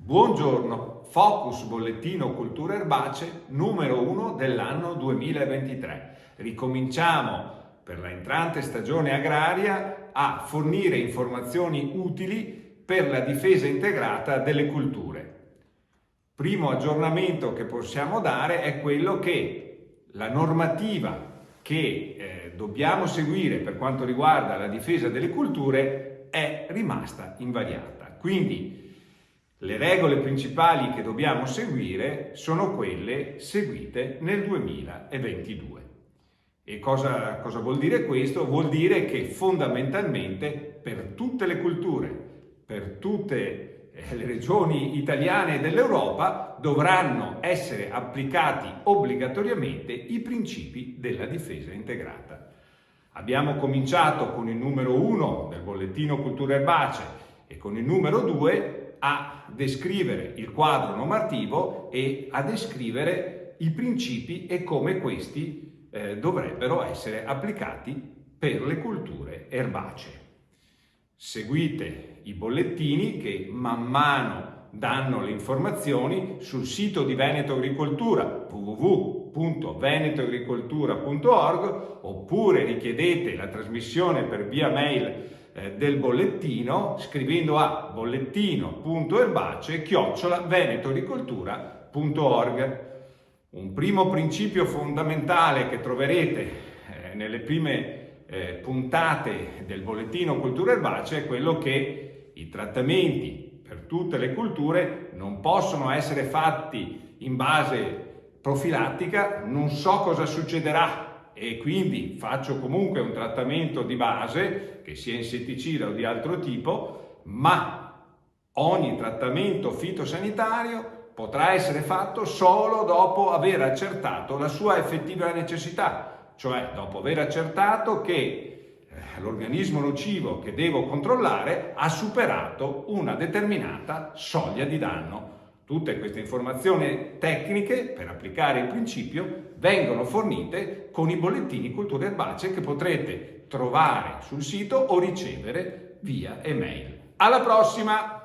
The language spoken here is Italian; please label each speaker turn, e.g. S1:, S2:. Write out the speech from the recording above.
S1: Buongiorno, Focus Bollettino Cultura Erbacee numero 1 dell'anno 2023. Ricominciamo per la entrante stagione agraria a fornire informazioni utili per la difesa integrata delle culture. Primo aggiornamento che possiamo dare è quello che la normativa che dobbiamo seguire per quanto riguarda la difesa delle culture è rimasta invariata. Quindi le regole principali che dobbiamo seguire sono quelle seguite nel 2022. E cosa vuol dire questo? Vuol dire che fondamentalmente per tutte le culture, per tutte le regioni italiane e dell'Europa dovranno essere applicati obbligatoriamente i principi della difesa integrata. Abbiamo cominciato con il numero 1 del bollettino Cultura Erbacee e con il numero 2 a descrivere il quadro normativo e a descrivere i principi e come questi dovrebbero essere applicati per le culture erbacee. Seguite i bollettini che man mano danno le informazioni sul sito di Veneto Agricoltura www.venetoagricoltura.org oppure richiedete la trasmissione per via mail del bollettino scrivendo a bollettino.erbacee@venetoagricoltura.org. Un primo principio fondamentale che troverete nelle prime puntate del bollettino Cultura Erbacee è quello che i trattamenti per tutte le culture non possono essere fatti in base profilattica, non so cosa succederà e quindi faccio comunque un trattamento di base, che sia insetticida o di altro tipo, ma ogni trattamento fitosanitario potrà essere fatto solo dopo aver accertato la sua effettiva necessità, cioè dopo aver accertato che l'organismo nocivo che devo controllare ha superato una determinata soglia di danno. Tutte queste informazioni tecniche per applicare il principio vengono fornite con i bollettini Cultura Erbacee che potrete trovare sul sito o ricevere via email. Alla prossima!